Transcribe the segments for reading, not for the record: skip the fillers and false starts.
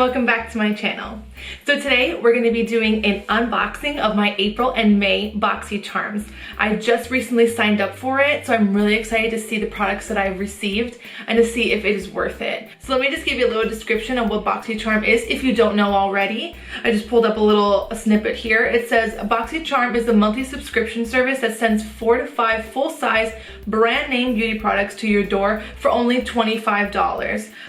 welcome back to my channel. So today we're going to be doing an unboxing of my April and May Boxycharms. I just recently signed up for it, so I'm really excited to see the products that I've received and to see if it is worth it. So let me just give you a little description of what Boxycharm is if you don't know already. I just pulled up a snippet here. It says Boxycharm is a monthly subscription service that sends 4 to 5 full-size brand name beauty products to your door for only $25.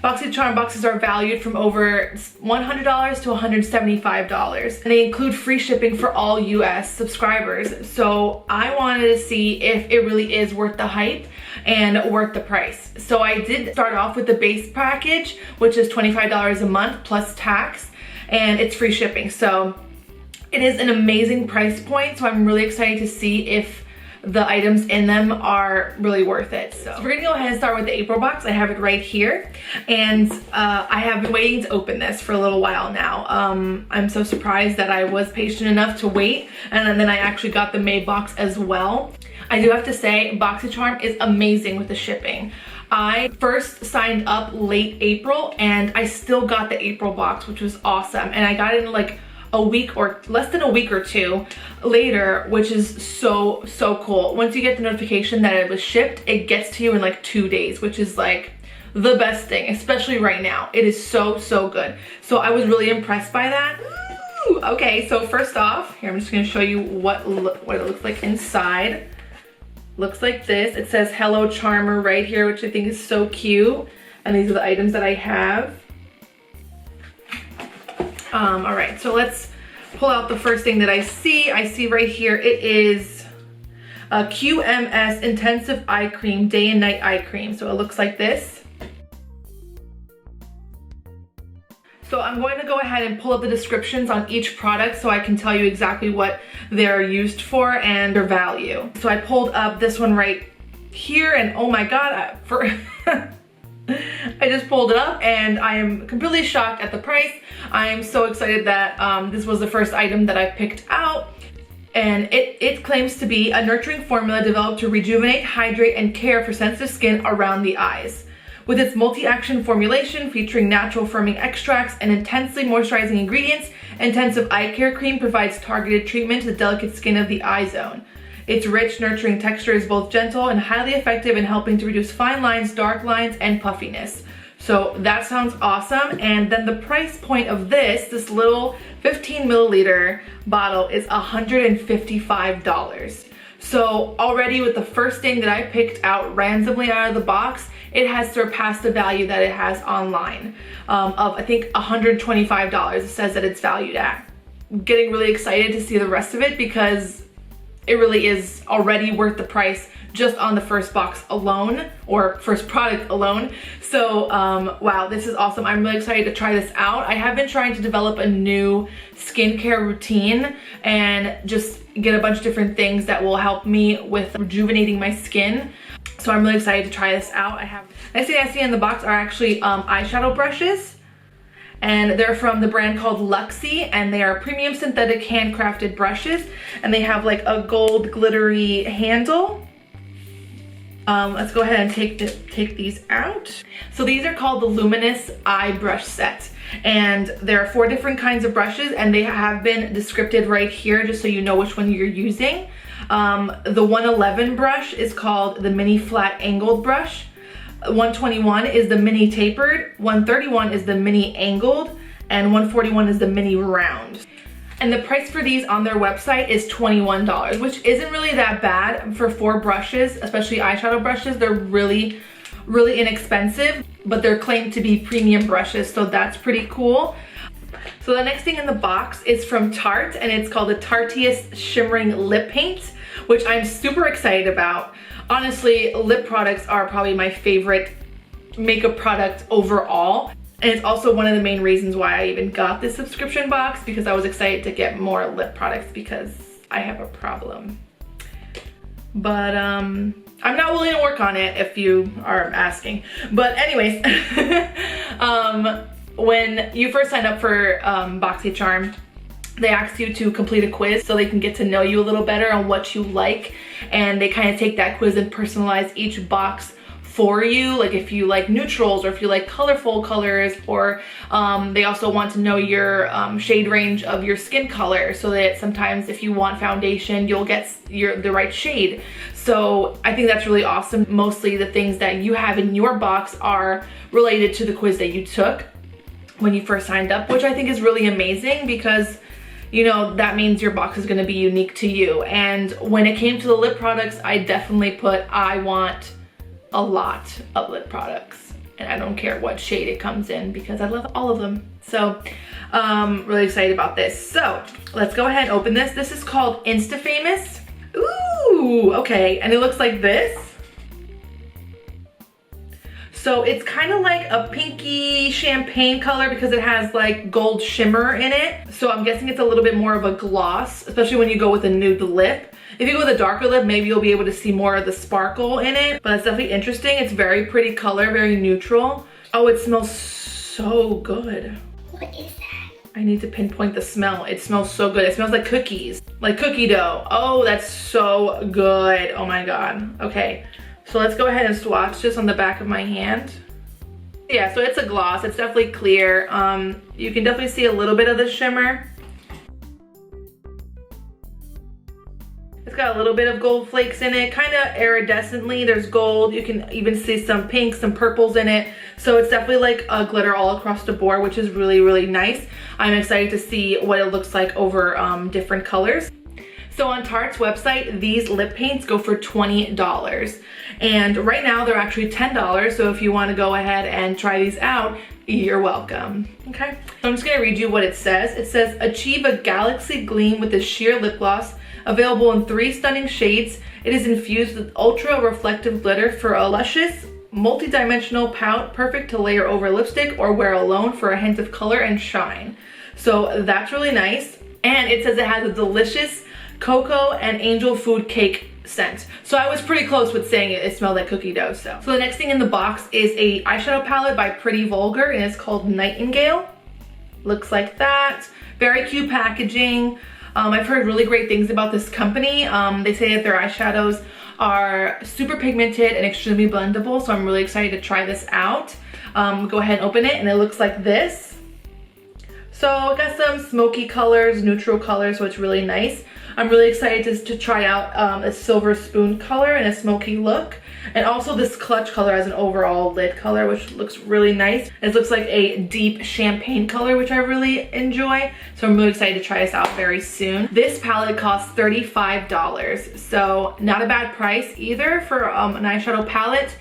Boxycharm boxes are valued from over $100 to $175, and they include free shipping for all US subscribers. So I wanted to see if it really is worth the hype and worth the price. So I did start off with the base package, which is $25 a month plus tax, and it's free shipping. So it is an amazing price point, so I'm really excited to see if the items in them are really worth it. So we're gonna go ahead and start with the April box. I have it right here, and I have been waiting to open this for a little while now. I'm so surprised that I was patient enough to wait, and then I actually got the May box as well. I do have to say, Boxycharm is amazing with the shipping. I first signed up late April, and I still got the April box, which was awesome, and I got it in like a week or less than a week or two later, which is so cool. Once you get the notification that it was shipped, it gets to you in like 2 days, which is like the best thing, especially right now. It is so good. So I was really impressed by that. Ooh, okay, so first off, here I'm just gonna show you what it looks like inside. Looks like this. It says Hello Charmer right here, which I think is so cute. And these are the items that I have. All right, so let's pull out the first thing that I see. I see right here, it is a QMS Intensive Eye Cream, Day and Night Eye Cream. So it looks like this. So I'm going to go ahead and pull up the descriptions on each product so I can tell you exactly what they're used for and their value. So I pulled up this one right here, and oh my God, I just pulled it up and I am completely shocked at the price. I am so excited that this was the first item that I picked out. And it claims to be a nurturing formula developed to rejuvenate, hydrate, and care for sensitive skin around the eyes. With its multi-action formulation featuring natural firming extracts and intensely moisturizing ingredients, Intensive Eye Care Cream provides targeted treatment to the delicate skin of the eye zone. Its rich, nurturing texture is both gentle and highly effective in helping to reduce fine lines, dark lines, and puffiness. So that sounds awesome. And then the price point of this little 15 milliliter bottle is $155. So already with the first thing that I picked out randomly out of the box, it has surpassed the value that it has online of I think $125 it says that it's valued at. I'm getting really excited to see the rest of it because it really is already worth the price just on the first box alone, or first product alone. So wow, this is awesome. I'm really excited to try this out. I have been trying to develop a new skincare routine and just get a bunch of different things that will help me with rejuvenating my skin. So I'm really excited to try this out. Next thing I see in the box are actually eyeshadow brushes. And they're from the brand called Luxie, and they are premium synthetic handcrafted brushes, and they have like a gold glittery handle. Let's go ahead and take these out. So these are called the Luminous I Brush Set, and there are 4 different kinds of brushes, and they have been descripted right here just so you know which one you're using. The 111 brush is called the Mini Flat Angled Brush. 121 is the mini tapered, 131 is the mini angled, and 141 is the mini round. And the price for these on their website is $21, which isn't really that bad for 4 brushes, especially eyeshadow brushes. They're really inexpensive, but they're claimed to be premium brushes, so that's pretty cool. So the next thing in the box is from Tarte, and it's called the Tartiest Shimmering Lip Paint, which I'm super excited about. Honestly, lip products are probably my favorite makeup product overall. And it's also one of the main reasons why I even got this subscription box, because I was excited to get more lip products because I have a problem. But I'm not willing to work on it if you are asking. But anyways, when you first sign up for Boxycharm, they ask you to complete a quiz so they can get to know you a little better on what you like, and they kind of take that quiz and personalize each box for you, like if you like neutrals or if you like colorful colors, or they also want to know your shade range of your skin color, so that sometimes if you want foundation, you'll get the right shade. So I think that's really awesome. Mostly the things that you have in your box are related to the quiz that you took when you first signed up, which I think is really amazing, because you know, that means your box is gonna be unique to you. And when it came to the lip products, I definitely put, I want a lot of lip products. And I don't care what shade it comes in, because I love all of them. So, really excited about this. So, let's go ahead and open this. This is called Instafamous. Ooh, okay, and it looks like this. So it's kind of like a pinky champagne color because it has like gold shimmer in it. So I'm guessing it's a little bit more of a gloss, especially when you go with a nude lip. If you go with a darker lip, maybe you'll be able to see more of the sparkle in it, but it's definitely interesting. It's very pretty color, very neutral. Oh, it smells so good. What is that? I need to pinpoint the smell. It smells so good. It smells like cookies, like cookie dough. Oh, that's so good. Oh my God. Okay. So let's go ahead and swatch this on the back of my hand. Yeah, so it's a gloss. It's definitely clear. You can definitely see a little bit of the shimmer. It's got a little bit of gold flakes in it, kind of iridescently. There's gold. You can even see some pinks, some purples in it. So it's definitely like a glitter all across the board, which is really, really nice. I'm excited to see what it looks like over different colors. So on Tarte's website, these lip paints go for $20. And right now they're actually $10. So if you want to go ahead and try these out, you're welcome. Okay. So I'm just going to read you what it says. It says, achieve a galaxy gleam with this sheer lip gloss. Available in 3 stunning shades. It is infused with ultra reflective glitter for a luscious, multi-dimensional pout, perfect to layer over lipstick or wear alone for a hint of color and shine. So that's really nice. And it says it has a delicious cocoa and angel food cake scent. So I was pretty close with saying it smelled like cookie dough. So the next thing in the box is a eyeshadow palette by Pretty Vulgar, and it's called Nightingale. Looks like that. Very cute packaging. I've heard really great things about this company. They say that their eyeshadows are super pigmented and extremely blendable, so I'm really excited to try this out. Go ahead and open it, and it looks like this. So it got some smoky colors, neutral colors, so it's really nice. I'm really excited to try out a silver spoon color and a smoky look. And also this clutch color as an overall lid color, which looks really nice. It looks like a deep champagne color, which I really enjoy. So I'm really excited to try this out very soon. This palette costs $35. So not a bad price either for an eyeshadow palette.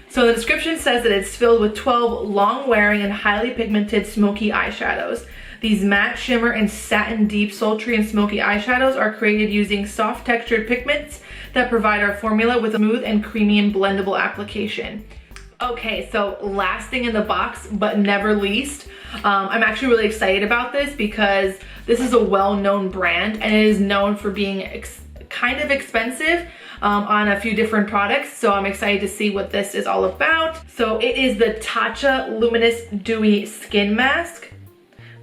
So the description says that it's filled with 12 long-wearing and highly pigmented smoky eyeshadows. These matte, shimmer, and satin deep, sultry, and smoky eyeshadows are created using soft textured pigments that provide our formula with a smooth and creamy and blendable application. Okay, so last thing in the box, but never least, I'm actually really excited about this because this is a well-known brand and it is known for being kind of expensive on a few different products. So I'm excited to see what this is all about. So it is the Tatcha Luminous Dewy Skin Mask.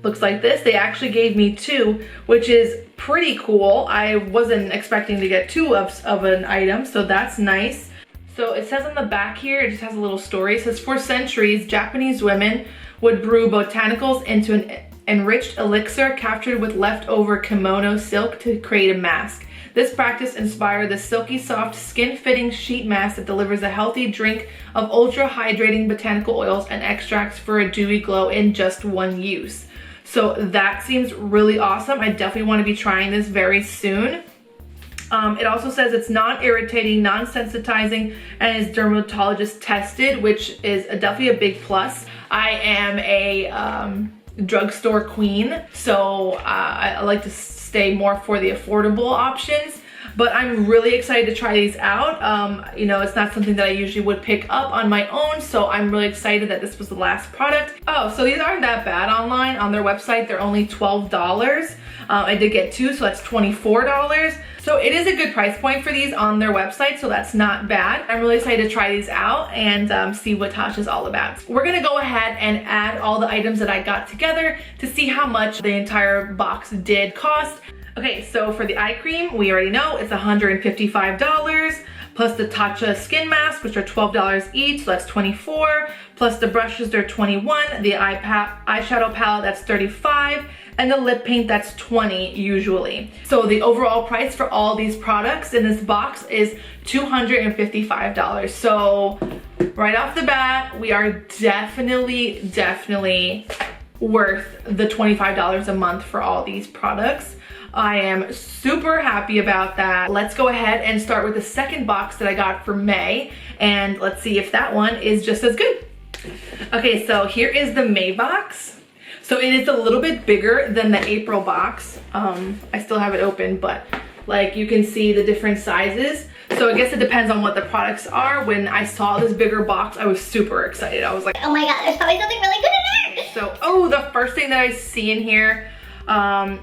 Looks like this. They actually gave me 2, which is pretty cool. I wasn't expecting to get 2 of an item, so that's nice. So it says on the back here, it just has a little story. It says, for centuries, Japanese women would brew botanicals into an enriched elixir captured with leftover kimono silk to create a mask. This practice inspired the silky soft skin-fitting sheet mask that delivers a healthy drink of ultra-hydrating botanical oils and extracts for a dewy glow in just 1 use. So that seems really awesome. I definitely want to be trying this very soon. It also says it's non-irritating, non-sensitizing, and is dermatologist tested, which is definitely a big plus. I am a drugstore queen, so I like to stay more for the affordable options. But I'm really excited to try these out. You know, it's not something that I usually would pick up on my own, so I'm really excited that this was the last product. Oh, so these aren't that bad online. On their website, they're only $12. I did get 2, so that's $24. So it is a good price point for these on their website, so that's not bad. I'm really excited to try these out and see what Tatcha is all about. We're gonna go ahead and add all the items that I got together to see how much the entire box did cost. Okay, so for the eye cream, we already know it's $155 plus the Tatcha skin masks, which are $12 each, so that's $24, plus the brushes, they're $21, the eyeshadow palette, that's $35, and the lip paint, that's $20 usually. So the overall price for all these products in this box is $255. So right off the bat, we are definitely worth the $25 a month for all these products. I am super happy about that. Let's go ahead and start with the second box that I got for May, and let's see if that one is just as good. Okay, so here is the May box. So it is a little bit bigger than the April box. I still have it open, but like you can see the different sizes. So I guess it depends on what the products are. When I saw this bigger box, I was super excited. I was like, oh my god, there's probably something really good in there. So, oh, the first thing that I see in here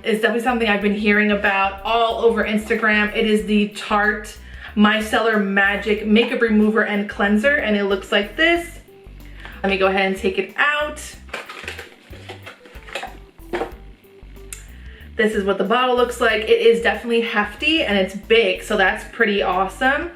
is definitely something I've been hearing about all over Instagram. It is the Tarte Micellar Magic Makeup Remover and Cleanser, and it looks like this. Let me go ahead and take it out. This is what the bottle looks like. It is definitely hefty and it's big, so that's pretty awesome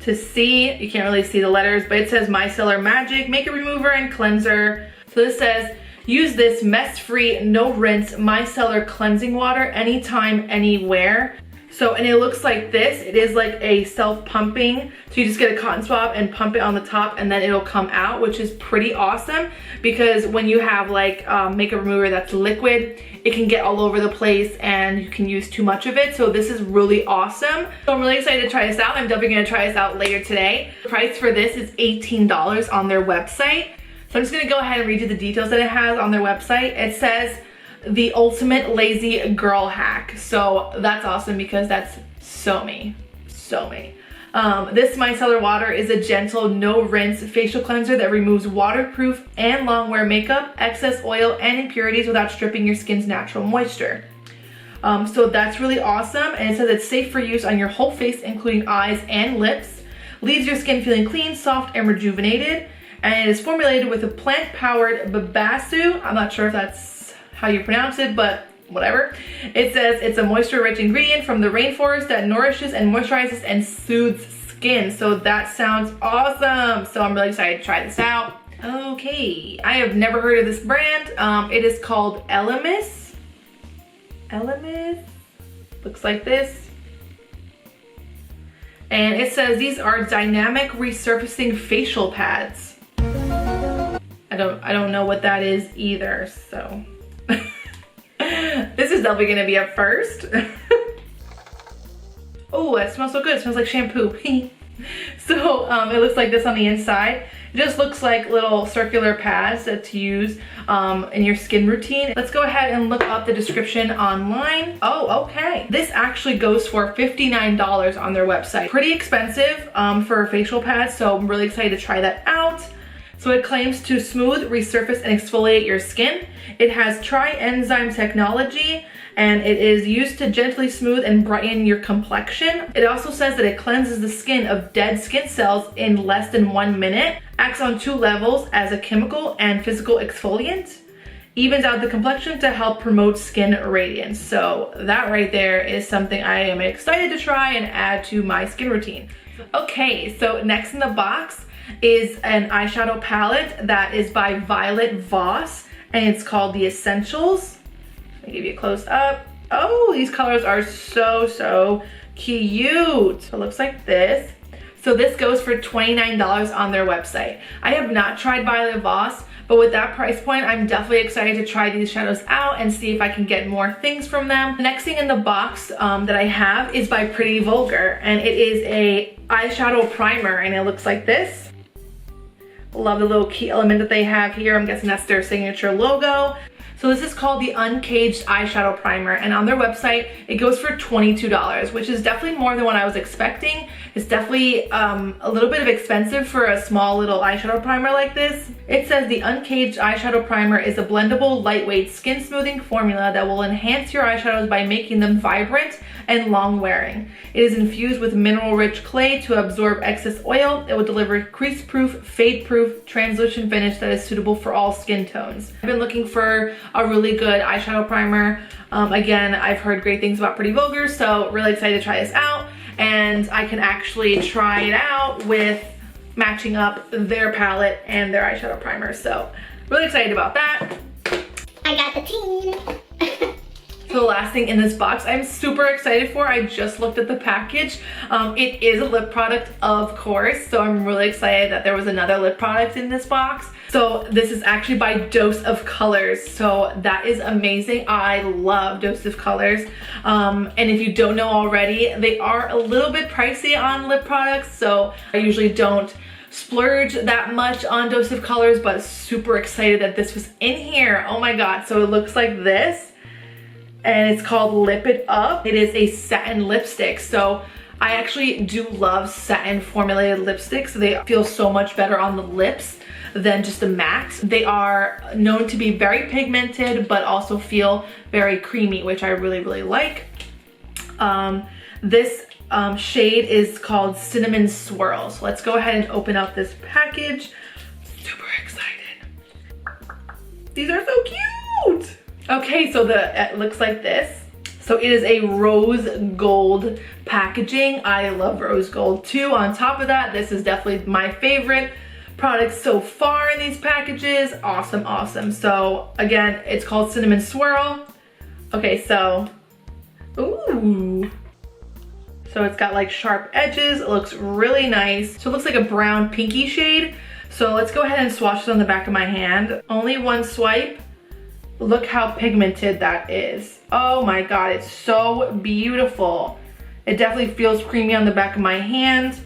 to see. You can't really see the letters, but it says Micellar Magic Makeup Remover and Cleanser. So this says, use this mess-free, no-rinse micellar cleansing water anytime, anywhere. So, and it looks like this. It is like a self-pumping. So you just get a cotton swab and pump it on the top and then it'll come out, which is pretty awesome because when you have like makeup remover that's liquid, it can get all over the place and you can use too much of it. So this is really awesome. So I'm really excited to try this out. I'm definitely gonna try this out later today. The price for this is $18 on their website. So I'm just gonna go ahead and read you the details that it has on their website. It says, the ultimate lazy girl hack. So that's awesome because that's so me. This micellar water is a gentle, no rinse facial cleanser that removes waterproof and long wear makeup, excess oil, and impurities without stripping your skin's natural moisture. So that's really awesome. And it says it's safe for use on your whole face, including eyes and lips. Leaves your skin feeling clean, soft, and rejuvenated. And it is formulated with a plant-powered babasu. I'm not sure if that's how you pronounce it, but whatever. It says it's a moisture-rich ingredient from the rainforest that nourishes and moisturizes and soothes skin. So that sounds awesome. So I'm really excited to try this out. Okay, I have never heard of this brand. It is called Elemis. Looks like this. And it says these are dynamic resurfacing facial pads. I don't know what that is either, so. This is definitely gonna be up first. Oh, that smells so good. It smells like shampoo. So it looks like this on the inside. It just looks like little circular pads to use in your skin routine. Let's go ahead and look up the description online. Oh, okay. This actually goes for $59 on their website. Pretty expensive for facial pads, so I'm really excited to try that out. So it claims to smooth, resurface, and exfoliate your skin. It has tri-enzyme technology, and it is used to gently smooth and brighten your complexion. It also says that it cleanses the skin of dead skin cells in less than 1 minute, acts on 2 levels as a chemical and physical exfoliant, evens out the complexion to help promote skin radiance. So that right there is something I am excited to try and add to my skin routine. Okay, so next in the box is an eyeshadow palette that is by Voss, and it's called the Essentials. Let me give you a close up. Oh, these colors are so cute. So it looks like this. So this goes for $29 on their website. I have not tried Voss, but with that price point, I'm definitely excited to try these shadows out and see if I can get more things from them. The next thing in the box that I have is by Pretty Vulgar, and it is a eyeshadow primer, and it looks like this. Love the little key element that they have here. I'm guessing that's their signature logo. So this is called the Uncaged Eyeshadow Primer, and on their website, it goes for $22, which is definitely more than what I was expecting. It's definitely a little bit of expensive for a small little eyeshadow primer like this. It says the Uncaged Eyeshadow Primer is a blendable, lightweight, skin smoothing formula that will enhance your eyeshadows by making them vibrant and long wearing. It is infused with mineral-rich clay to absorb excess oil. It will deliver crease-proof, fade-proof, translucent finish that is suitable for all skin tones. I've been looking for a really good eyeshadow primer. Again, I've heard great things about Pretty Vulgar, so really excited to try this out. and I can actually try it out with matching up their palette and their eyeshadow primer. So really excited about that. I got the team. So the last thing in this box I'm super excited for, I just looked at the package. It is a lip product, of course, so I'm really excited that there was another lip product in this box. So this is actually by Dose of Colors, so that is amazing. I love Dose of Colors. And if you don't know already, they are a little bit pricey on lip products, so I usually don't splurge that much on Dose of Colors, but super excited that this was in here. Oh my god. So it looks like this, and it's called Lip It Up. It is a satin lipstick, so I actually do love satin formulated lipsticks. They feel so much better on the lips than just a matte. They are known to be very pigmented but also feel very creamy, which I really like. This shade is called Cinnamon Swirls. Let's go ahead and open up this package. Super excited. These are so cute. Okay, so it looks like this. So it is a rose gold packaging. I love rose gold too. On top of that, this is definitely my favorite product so far in these packages. Awesome, awesome. So again, it's called Cinnamon Swirl. Okay, so, ooh. So it's got like sharp edges. It looks really nice. So it looks like a brown pinky shade. So let's go ahead and swatch it on the back of my hand. Only one swipe. Look how pigmented that is. Oh my god, it's so beautiful. It definitely feels creamy on the back of my hand.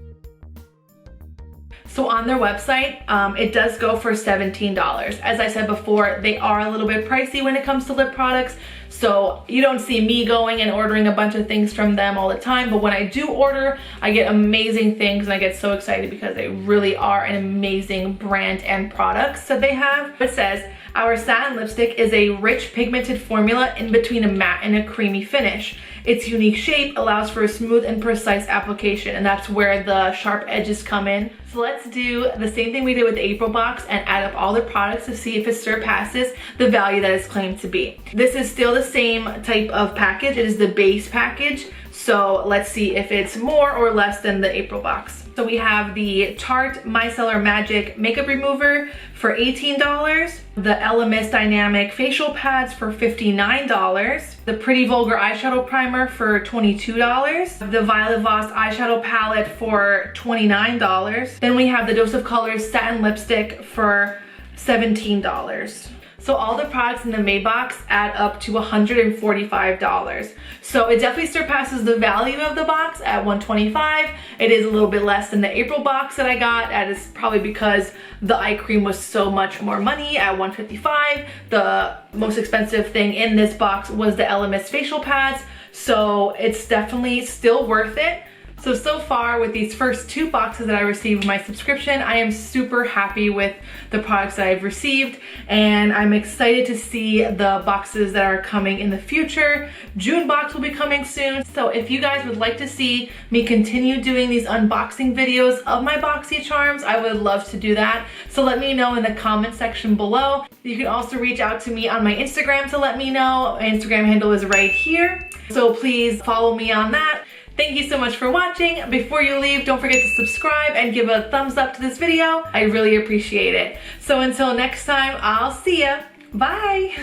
So on their website, it does go for $17. As I said before, they are a little bit pricey when it comes to lip products. So you don't see me going and ordering a bunch of things from them all the time, but when I do order, I get amazing things and I get so excited because they really are an amazing brand and products that they have. It says, our satin lipstick is a rich pigmented formula in between a matte and a creamy finish. Its unique shape allows for a smooth and precise application, and that's where the sharp edges come in. So let's do the same thing we did with the April box and add up all the products to see if it surpasses the value that it's claimed to be. This is still the same type of package. It is the base package. So let's see if it's more or less than the April box. So we have the Tarte Micellar Magic Makeup Remover for $18, the Elemis Dynamic Facial Pads for $59, the Pretty Vulgar Eyeshadow Primer for $22, the Violet Voss Eyeshadow Palette for $29. Then we have the Dose of Colors Satin Lipstick for $17. So all the products in the May box add up to $145. So it definitely surpasses the value of the box at $125. It is a little bit less than the April box that I got. That is probably because the eye cream was so much more money at $155. The most expensive thing in this box was the Elemis facial pads. So it's definitely still worth it. So far with these first two boxes that I received with my subscription, I am super happy with the products that I've received, and I'm excited to see the boxes that are coming in the future. June box will be coming soon. So if you guys would like to see me continue doing these unboxing videos of my Boxycharms, I would love to do that. So let me know in the comment section below. You can also reach out to me on my Instagram to let me know. My Instagram handle is right here. So please follow me on that. Thank you so much for watching. Before you leave, don't forget to subscribe and give a thumbs up to this video. I really appreciate it. So until next time, I'll see ya. Bye.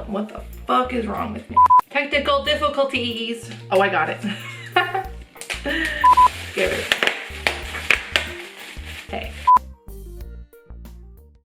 What the fuck is wrong with me? Technical difficulties. Oh, I got it. Give it. Hey.